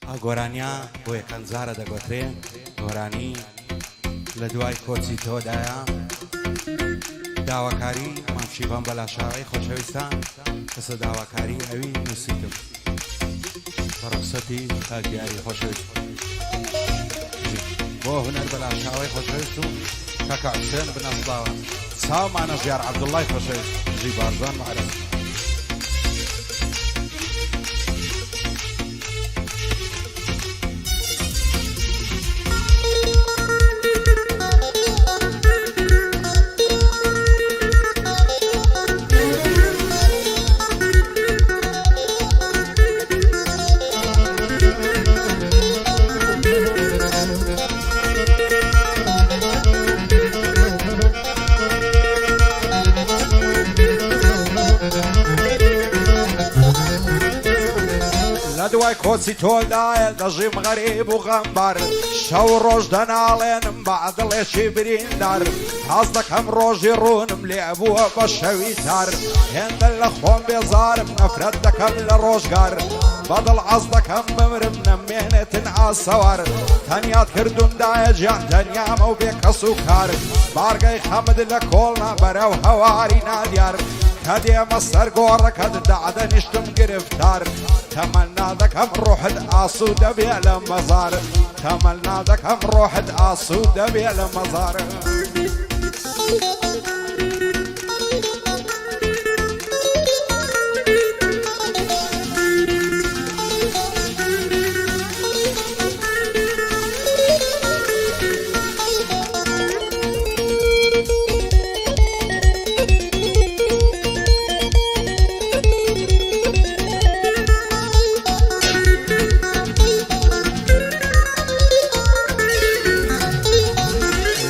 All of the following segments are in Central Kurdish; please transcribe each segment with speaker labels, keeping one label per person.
Speaker 1: ئەو گۆرانیە بۆ یەکەم جارە دەگۆترێ گۆرانی لە دوای کۆچی تۆدایە داواکاری مامشیڤان بەلاشاوی خۆشەویستان کەسە داواکاری ئەوی نووسیتم بەڕوخسەتی کاکدیاری خۆشەویست بۆ هونەر بەلاشاوی خۆشەویست و کاکا حوسێن بنەسڵاوە چاومانە ژیار عەبدوڵڵای خۆشەویست ژی بارزان معرەف دوای کۆچی تۆدایە دەژیم غەریب و غەمبەر شەو ڕۆژ دەناڵێنم بەعدڵێکی بریندار حەز دەکەم ڕۆژی ڕوونم لێ بووە بە شەوی تار هێندە لە خۆم بێزارم نەفرەت دەکەم لە ڕۆژگار بەدڵ حەز دەکەم بمرم نەمێنێتن ئاسەوار تەنیات کردومدایە گیان تەنیامە و بێ کەس و کار بارگەی خەمد لە کۆڵنا بەرەو هەواری نادیار کەدێمە سەر گۆڕەکەت دەعدەنیشتم گرفتار تەمەنا دەکەم ڕۆحت ئاسوودە بێ لە مەزار تەمەنا دەکەم ڕۆحت ئاسوودە بێ لە مەزار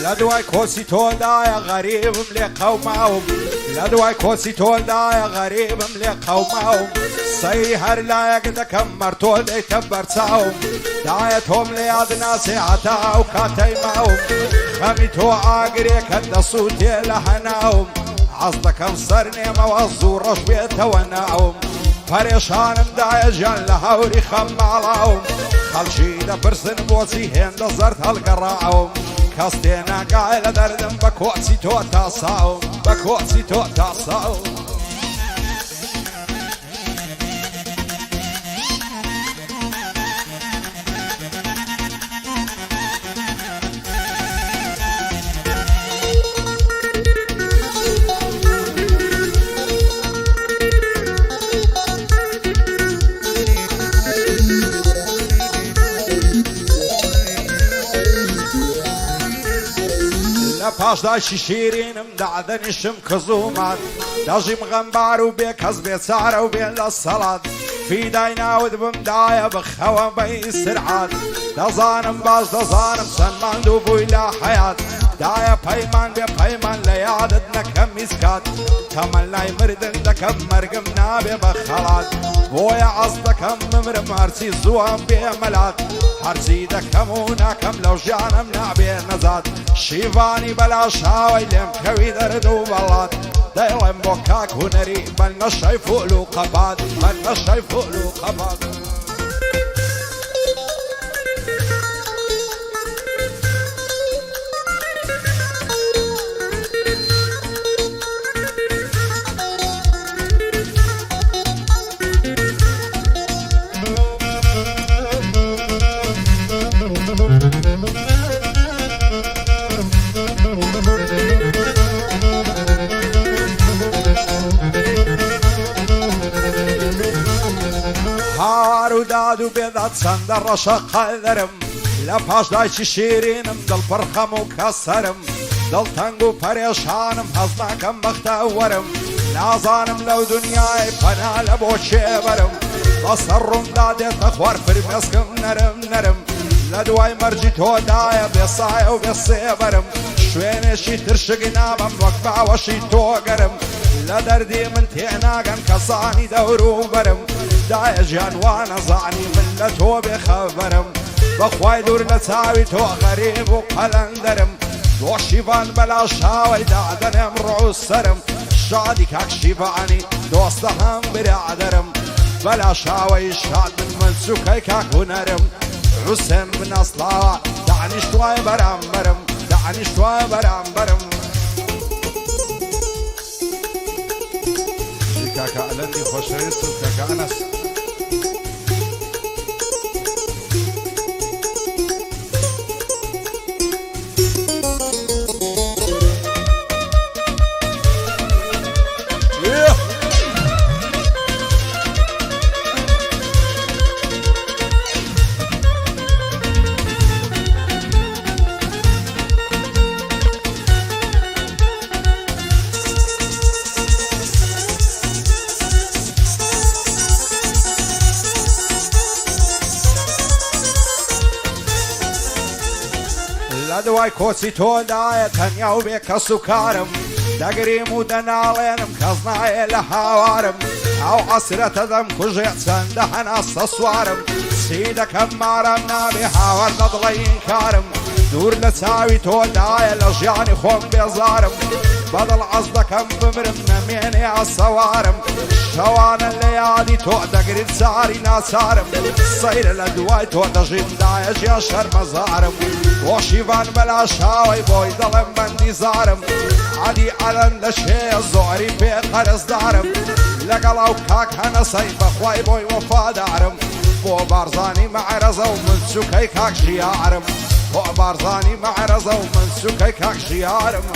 Speaker 1: لە دوای کۆچی تۆدایە غەریبم لێ قەوماوم لە دوای کۆچی تۆدایە غەریبم لێ قەوماوم سەیری هەر لایەک دەکەم مەرتۆ دەیتە بەرچاوم دایە تۆم لە یاد ناچێ هەتا ئەو کاتەی ماوم خەمی تۆ ئاگرێکە دەسووتێ لە هەناوم حەز دەکەم سەر نێمەوە زوو ڕەش بێتەوە ناوم پەرێشانم دایە گیان لە هەوری خەم ماڵاوم خەڵکی دەپرسن بۆچی هێندە زەرد هەڵگەڕاوم کەس تێناگای لە دەردم بە کۆچی تۆ تاساوم بە کۆچی تۆ تاساوم پاشداشی شیرینم دەعدەنیشم کزومات دەژیم غەمبار و بێ کەس بێچارە و بێن لە سەڵات فیدای ناوت بمدایە بخەوە بەی سرعات دەزانم باش دەزانم چەند ماندوو بووی لە حەیات دایە پەیمان بێ پەیمان لە یادت نەکەم میسکات تەمەنای مردن دەکەم مەرگم نابێ بە خەڵات بۆیە حەز دەکەم بمرم هەرچی زووەم بێ مەلات هەرچی دەکەم و ناکەم لەو ژیانم نابێ نەزات شیڤانی بەلاشاوی لێم کەوی دەرد و بەڵات دەیڵێم بۆ کاک هونەری بە نەشەی فوڵ و قەبات بە نەشەی فوڵ و قەبات هاوار و داد و بێداد چەندە ڕەشە قەدەرم لە پاشدایکی شیرینم دڵپڕ خەم و کەسەرم دڵتەنگ و پەرێشانم هەز ناکەم بەختە وەرم نازانم لەو دنیای پەنا لە بۆ کێبەرم بەسەر ڕوومدا دێتە خوار فرمێسکم نەرم نەرم لە دوای مەرجی تۆدایە بێسایە و بێسێبەرم شوێنێکی ترشک نامەم وەک باوەشی تۆگەرم لە دەردی من تێناگەن کەسانی دەور و بەرم دایە گیان وانەزانی من لە تۆ بێخەبەرم بەخوای دوور لە چاوی تۆ غەریب و قەلەندەرم بۆ شیڤان بەلاشاوی دادەنێم ڕۆ سەرم شادی کاک شیڤانی دۆستە هەم برادەرم بەلا شاوەی شاد من سوکەی کاک هونەرم حوسێن بنەسڵاوە دانیشتوای بەرامبەرم دانیشتوای بەرامبەرم کاکە ئەلەندی خۆشەویست و کاکە ئەنەس دوای کۆچی تۆدایە تەنیا و بێ کەس و کارم دەگریم و دەناڵێنم کەس نایە لە هاوارم ئەو عەسرەتە دەم کوژێ چەندە هەناستە سوارم سی دەکەم مارەم نابێ هاوار دەدڵەین کارم دوور لە چاوی تۆدایە لە ژیانی خۆم بێزارم بەدڵ عەز دەکەم بمرم نەمێنێ ئەسەوارم شەوانە لە یادی تۆ دەگرێت جاری ناچارم سەیرە لە دوای تۆ دەژیندایە ژیان شەرمەزارم بۆشیوان بەلا شاوەی بۆی دەڵێم بەندی زارم عەلی ئەلەن لە شێ زۆری پێ قەرزدارم لەگەڵ ئەو کاک هەنەسەی بەخوای بۆی وەفادارم بۆ بارزانی مەعرەزە و من سوکەی کاک ژیارم بۆ بارزانی مەعرەزە و من سوکەی کاک ژیارم